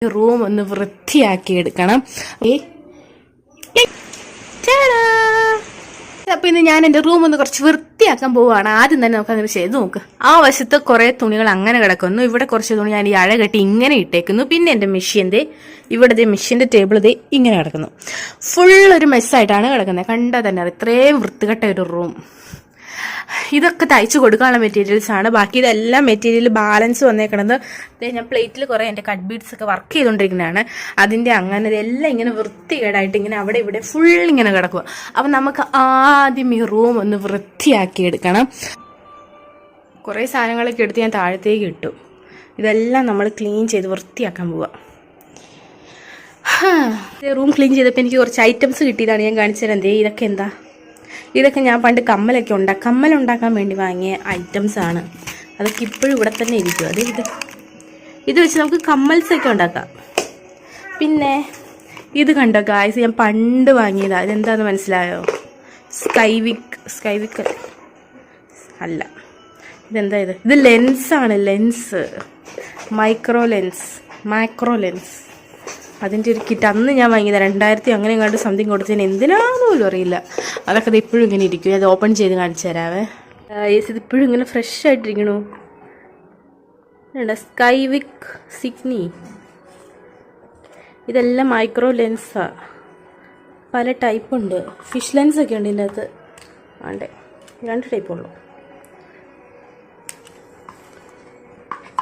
Room ഒന്ന് വൃത്തിയാക്കി എടുക്കണം. അപ്പൊ ഇന്ന് ഞാൻ എന്റെ റൂം ഒന്ന് കുറച്ച് വൃത്തിയാക്കാൻ പോവുകയാണ്. ആദ്യം തന്നെ നമുക്ക് അങ്ങനെ ചെയ്ത് നോക്ക്. ആ വശത്ത് കുറെ തുണികൾ അങ്ങനെ കിടക്കുന്നു. ഇവിടെ കുറച്ച് തുണി ഞാൻ ഈ അഴ കെട്ടി ഇങ്ങനെ ഇട്ടേക്കുന്നു. പിന്നെ എന്റെ മെഷീന്റെ ഇവിടുത്തെ മെഷീന്റെ ടേബിൾ ഇതേ ഇങ്ങനെ കിടക്കുന്നു. ഫുൾ ഒരു മെസ്സായിട്ടാണ് കിടക്കുന്നത്. കണ്ടാൽ തന്നെ ഇത്രയും വൃത്തികെട്ട ഒരു റൂം. ഇതൊക്കെ തയ്ച്ചു കൊടുക്കാനുള്ള മെറ്റീരിയൽസ് ആണ്. ബാക്കി ഇതെല്ലാം മെറ്റീരിയൽ ബാലൻസ് വന്നേക്കണത്. ഞാൻ പ്ലേറ്റിൽ കുറെ എൻ്റെ കട്ട് ബീഡ്സ് ഒക്കെ വർക്ക് ചെയ്തുകൊണ്ടിരിക്കുന്നതാണ്. അതിൻ്റെ അങ്ങനെ ഇതെല്ലാം ഇങ്ങനെ വൃത്തികേടായിട്ട് ഇങ്ങനെ അവിടെ ഇവിടെ ഫുൾ ഇങ്ങനെ കിടക്കുക. അപ്പം നമുക്ക് ആദ്യം ഈ റൂം ഒന്ന് വൃത്തിയാക്കി എടുക്കണം. കുറേ സാധനങ്ങളൊക്കെ എടുത്ത് ഞാൻ താഴത്തേക്ക് ഇട്ടു. ഇതെല്ലാം നമ്മൾ ക്ലീൻ ചെയ്ത് വൃത്തിയാക്കാൻ പോവുക. റൂം ക്ലീൻ ചെയ്തപ്പോൾ എനിക്ക് കുറച്ച് ഐറ്റംസ് കിട്ടിയതാണ്. ഞാൻ കാണിച്ചു തരാം. ഇതൊക്കെ എന്താ, ഇതൊക്കെ ഞാൻ പണ്ട് കമ്മലുണ്ടാക്കാൻ വേണ്ടി വാങ്ങിയ ഐറ്റംസ് ആണ്. അതൊക്കെ ഇപ്പോഴും ഇവിടെ തന്നെ ഇരിക്കും. ഇത് വെച്ച് നമുക്ക് കമ്മൽസൊക്കെ ഉണ്ടാക്കാം. പിന്നെ ഇത് കണ്ടോ ഗായ്സ്, ഞാൻ പണ്ട് വാങ്ങിയതാണ്. ഇതെന്താന്ന് മനസ്സിലായോ? സ്കൈവിക്ക് അല്ല, ഇതെന്താ ഇത് ലെൻസാണ്. ലെൻസ് മാക്രോ ലെൻസ് അതിൻ്റെ ഒരു കിറ്റ് അന്ന് ഞാൻ വാങ്ങിയത് 2000 അങ്ങനെ എങ്ങാണ്ട് സംതിങ് കൊടുത്തതിന് എന്തിനാന്ന് പോലും അറിയില്ല. അതൊക്കെ അത് ഇപ്പോഴും ഇങ്ങനെ ഇരിക്കും. അത് ഓപ്പൺ ചെയ്ത് കാണിച്ചു തരാവേ. ഇത് ഇപ്പോഴും ഇങ്ങനെ ഫ്രഷ് ആയിട്ടിരിക്കണു. സ്കൈവിക്ക് സിഗ്നി, ഇതെല്ലാം മൈക്രോ ലെൻസാ. പല ടൈപ്പുണ്ട്. ഫിഷ് ലെൻസ് ഒക്കെ ഉണ്ട് ഇതിൻ്റെ അകത്ത്. ആണ്ടേ 2 ടൈപ്പുള്ളൂ.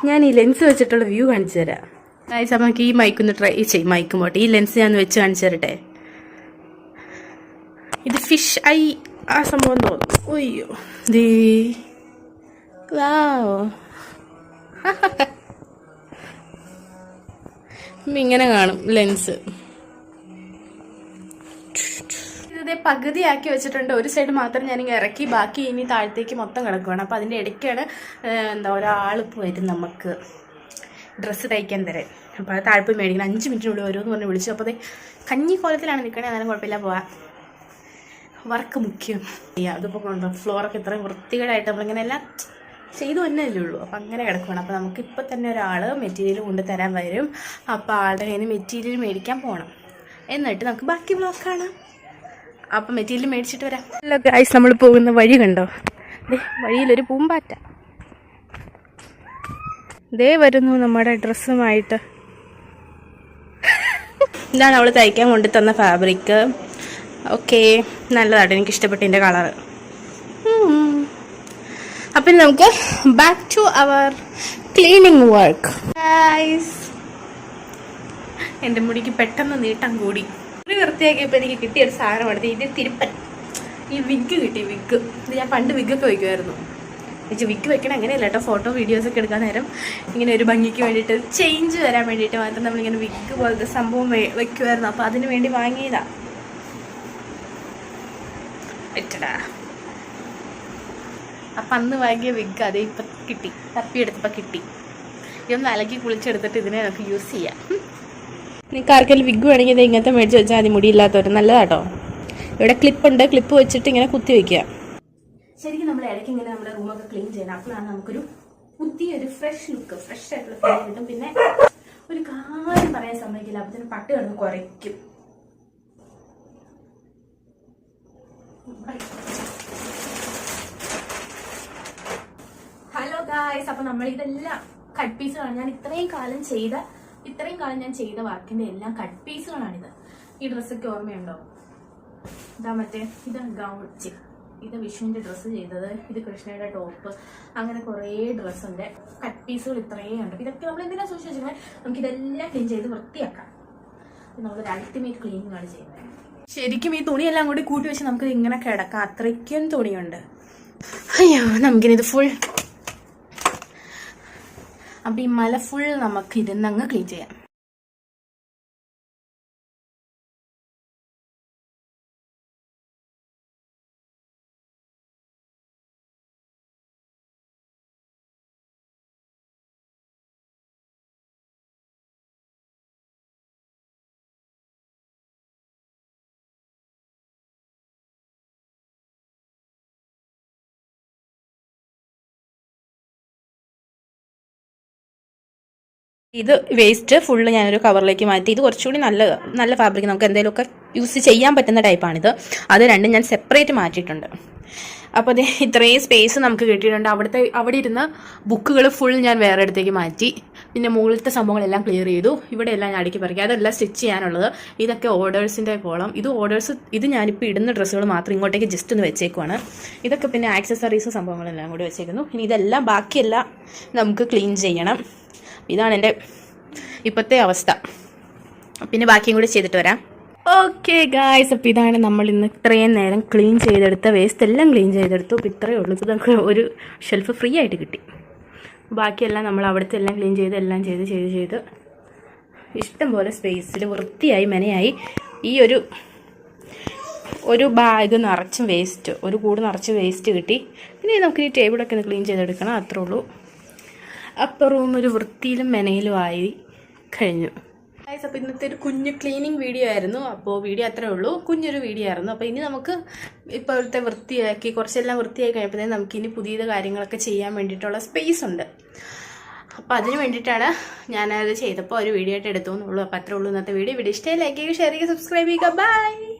ഞാൻ ഈ ലെൻസ് വെച്ചിട്ടുള്ള വ്യൂ കാണിച്ചു തരാം. അപ്പം നമുക്ക് ഈ മൈക്കൊന്ന് ട്രൈ ചെയ്യും. മൈക്ക് പോട്ടെ, ഈ ലെൻസ് ഞാൻ വെച്ച് കാണിച്ചു തരട്ടെ. ഇത് ഫിഷ് ഐ ആ സംഭവം തോന്നുന്നു. ഒയ്യോ ദേ വാവ് ഇങ്ങനെ കാണും ലെൻസ്. ഇതേ പകുതിയാക്കി വെച്ചിട്ടുണ്ട്. ഒരു സൈഡ് മാത്രം ഞാനിങ്ങനെ ഇറക്കി, ബാക്കി ഇനി താഴത്തേക്ക് മൊത്തം കിടക്കുവാണ്. അപ്പം അതിൻ്റെ ഇടയ്ക്കാണ് ഒരാളിപ്പോൾ വരും നമുക്ക് ഡ്രസ്സ് തയ്ക്കാൻ തരാൻ. അപ്പോൾ അത് താഴ്പ്പ് മേടിക്കണം. 5 മിനിറ്റിനുള്ളിൽ ഓരോന്ന് പറഞ്ഞ് വിളിച്ചു. അപ്പോൾ അത് കഞ്ഞി കോലത്തിലാണ് നിൽക്കണേ. എന്നാലും കുഴപ്പമില്ല, പോവാം. വർക്ക് മുഖ്യം. അതിപ്പോൾ കൊണ്ടോ ഫ്ലോറൊക്കെ ഇത്രയും വൃത്തികേടായിട്ട് നമ്മളിങ്ങനെ എല്ലാം ചെയ്തു തന്നെയല്ലേ ഉള്ളൂ. അപ്പം അങ്ങനെ കിടക്കുകയാണ്. അപ്പോൾ നമുക്കിപ്പോൾ തന്നെ ഒരാൾ മെറ്റീരിയൽ കൊണ്ട് തരാൻ വരും. അപ്പോൾ ആളുടെ കയ്യിൽ നിന്ന് മെറ്റീരിയൽ മേടിക്കാൻ പോകണം. എന്നിട്ട് നമുക്ക് ബാക്കി വ്ലോഗ് കാണാം. അപ്പം മെറ്റീരിയൽ മേടിച്ചിട്ട് വരാം. ഹലോ ഗൈസ്, നമ്മൾ പോകുന്ന വഴി കണ്ടോ? വഴിയിലൊരു പൂമ്പാറ്റ ദേ വരുന്നു നമ്മുടെ ഡ്രസ്സുമായിട്ട്. ഇതാണ് അവൾ തയ്ക്കാൻ കൊണ്ടു തന്ന ഫാബ്രിക്. ഓക്കെ, നല്ലതായിട്ട് എനിക്ക് ഇഷ്ടപ്പെട്ടു ഇതിൻ്റെ കളറ്. അപ്പം നമുക്ക് back to our cleaning work. എൻ്റെ മുടിക്ക് പെട്ടെന്ന് നീട്ടം കൂടി. മുടി വൃത്തിയാക്കിയപ്പോൾ എനിക്ക് കിട്ടിയൊരു സാധനം എടുത്ത് ഇത് തിരുപ്പൻ. ഈ വിഗ് കിട്ടി. വിഗ് ഇത് ഞാൻ പണ്ട് വിഗൊക്കെ വയ്ക്കുമായിരുന്നു. വിഗ് വെക്കണം അങ്ങനെയല്ല കേട്ടോ. ഫോട്ടോ വീഡിയോസൊക്കെ എടുക്കാൻ നേരം ഇങ്ങനെ ഒരു ഭംഗിക്ക് വേണ്ടിയിട്ട് ചേഞ്ച് വരാൻ വേണ്ടിയിട്ട് മാത്രം നമ്മളിങ്ങനെ വിഗ് പോലത്തെ സംഭവം വെക്കുമായിരുന്നു. അപ്പോൾ അതിന് വേണ്ടി വാങ്ങിയതാ. വെച്ചടാ. അപ്പം അന്ന് വാങ്ങിയ വിഗ് അതേ ഇപ്പം കിട്ടി. തപ്പിയെടുത്തപ്പോൾ കിട്ടി. ഇതൊന്ന് അലക്കി കുളിച്ചെടുത്തിട്ട് ഇതിനെ നമുക്ക് യൂസ് ചെയ്യാം. നിങ്ങൾക്ക് ആർക്കെങ്കിലും വിഗ് വേണമെങ്കിൽ ഇത് ഇങ്ങനത്തെ മേടിച്ച് വെച്ചാൽ മതി. മുടിയില്ലാത്തവർ നല്ലതാട്ടോ. ഇവിടെ ക്ലിപ്പുണ്ട്. ക്ലിപ്പ് വെച്ചിട്ട് ഇങ്ങനെ കുത്തി വയ്ക്കുക. ശരിക്കും നമ്മൾ ഇടയ്ക്ക് ഇങ്ങനെ നമ്മുടെ റൂമൊക്കെ ക്ലീൻ ചെയ്യണം. അപ്പോഴാണ് നമുക്കൊരു പുതിയൊരു ഫ്രഷ് ലുക്ക്, ഫ്രഷ് ആയിട്ടുള്ള ഫീൽ കിട്ടും. പിന്നെ ഒരു കാര്യം പറയാൻ സമ്മതിക്കില്ല. അപ്പൊ തന്നെ പട്ട് കിടന്ന് കുറയ്ക്കും. ഹലോ ഗായ്സ്, അപ്പൊ നമ്മൾ ഇതെല്ലാം കട്ട് പീസുകളാണ്. ഞാൻ ഇത്രയും കാലം ഞാൻ ചെയ്ത വർക്കിന്റെ എല്ലാം കട്ട് പീസുകളാണിത്. ഈ ഡ്രസ്സൊക്കെ ഓർമ്മയുണ്ടോ? ഇതാ ഗൗൺ, ഇത് വിഷുവിന്റെ ഡ്രസ്സ് ചെയ്തത്, ഇത് കൃഷ്ണയുടെ ടോപ്പ്, അങ്ങനെ കുറേ ഡ്രസ്സിന്റെ കട്ട് പീസുകൾ ഇത്രയും ഉണ്ട്. ഇതൊക്കെ നമ്മൾ എന്തിനാ സൂക്ഷിച്ചു വെച്ചാൽ നമുക്ക് ഇതെല്ലാം ക്ലീൻ ചെയ്ത് വൃത്തിയാക്കാം. നമ്മളൊരു അൾട്ടിമേറ്റ് ക്ലീനിങ് ആണ് ചെയ്യുന്നത്. ശരിക്കും ഈ തുണിയെല്ലാം കൂടി കൂട്ടി വെച്ച് നമുക്ക് ഇങ്ങനെ കിടക്കാം. അത്രയ്ക്കും തുണിയുണ്ട്. അയ്യോ, നമുക്കിനിത് ഫുൾ, അപ്പം ഈ മല ഫുൾ നമുക്ക് ഇരുന്നങ്ങ് ക്ലീൻ ചെയ്യാം. ഇത് വേസ്റ്റ് ഫുള്ള് ഞാനൊരു കവറിലേക്ക് മാറ്റി. ഇത് കുറച്ചുകൂടി നല്ല ഫാബ്രിക്, നമുക്ക് എന്തെങ്കിലുമൊക്കെ യൂസ് ചെയ്യാൻ പറ്റുന്ന ടൈപ്പാണിത്. അത് രണ്ടും ഞാൻ സെപ്പറേറ്റ് മാറ്റിയിട്ടുണ്ട്. അപ്പോൾ അത് ഇത്രയും സ്പേസ് നമുക്ക് കിട്ടിയിട്ടുണ്ട്. അവിടെ ഇരുന്ന ബുക്കുകൾ ഫുൾ ഞാൻ വേറെ അടുത്തേക്ക് മാറ്റി. പിന്നെ മുകളിലത്തെ സംഭവങ്ങളെല്ലാം ക്ലിയർ ചെയ്തു. ഇവിടെ എല്ലാം ഞാൻ അടുക്കി പറിക്കുക. അതെല്ലാം സ്റ്റിച്ച് ചെയ്യാനുള്ളത്. ഇതൊക്കെ ഓർഡേഴ്സിൻ്റെ കോളം. ഇത് ഞാനിപ്പോൾ ഇടുന്ന ഡ്രസ്സുകൾ മാത്രം ഇങ്ങോട്ടേക്ക് ജസ്റ്റ് ഒന്ന് വെച്ചേക്കുവാണ്. ഇതൊക്കെ പിന്നെ ആക്സസറീസ് സംഭവങ്ങളെല്ലാം കൂടി വെച്ചേക്കുന്നു. ഇനി ഇതെല്ലാം ബാക്കിയെല്ലാം നമുക്ക് ക്ലീൻ ചെയ്യണം. ഇതാണ് എൻ്റെ ഇപ്പോഴത്തെ അവസ്ഥ. പിന്നെ ബാക്കിയും കൂടി ചെയ്തിട്ട് വരാം. ഓക്കെ ഗായ്സ്, അപ്പോൾ ഇതാണ് നമ്മൾ ഇന്ന് ഇത്രയും നേരം ക്ലീൻ ചെയ്തെടുത്ത വേസ്റ്റ് എല്ലാം ക്ലീൻ ചെയ്തെടുത്തു. അപ്പോൾ ഇത്രയേ ഉള്ളൂ. ഇപ്പോൾ നമുക്ക് ഒരു ഷെൽഫ് ഫ്രീ ആയിട്ട് കിട്ടി. ബാക്കിയെല്ലാം നമ്മൾ അവിടുത്തെ എല്ലാം ക്ലീൻ ചെയ്ത് എല്ലാം ചെയ്ത് ഇഷ്ടം പോലെ സ്പേസിൽ വൃത്തിയായി മെനയായി. ഈ ഒരു ബാഗ് നിറച്ചും വേസ്റ്റ്, ഒരു കൂട് നിറച്ച് വേസ്റ്റ് കിട്ടി. പിന്നെ നമുക്ക് ഈ ടേബിളൊക്കെ ഒന്ന് ക്ലീൻ ചെയ്തെടുക്കണം, അത്രേ ഉള്ളൂ. അപ്പോൾ റൂം ഒരു വൃത്തിയിലും മെനയിലും ആയി കഴിഞ്ഞു. അപ്പോൾ ഇന്നത്തെ ഒരു കുഞ്ഞു ക്ലീനിങ് വീഡിയോ ആയിരുന്നു. അപ്പോൾ വീഡിയോ അത്രേ ഉള്ളൂ, കുഞ്ഞൊരു വീഡിയോ ആയിരുന്നു. അപ്പോൾ ഇനി നമുക്ക് ഇപ്പോഴത്തെ വൃത്തിയാക്കി കുറച്ചെല്ലാം വൃത്തിയായി കഴിയുമ്പോഴത്തേക്കും നമുക്കിനി പുതിയ കാര്യങ്ങളൊക്കെ ചെയ്യാൻ വേണ്ടിയിട്ടുള്ള സ്പേസ് ഉണ്ട്. അപ്പോൾ അതിന് വേണ്ടിയിട്ടാണ് ഞാനത് ചെയ്തപ്പോൾ ഒരു വീഡിയോ ആയിട്ട് എടുത്തു എന്നുള്ളൂ. അപ്പോൾ അത്രേ ഉള്ളൂ ഇന്നത്തെ വീഡിയോ. ഇഷ്ടമായി ലൈക്ക് ചെയ്യുക, ഷെയർ ചെയ്യുക, സബ്സ്ക്രൈബ് ചെയ്യുക. ബൈ.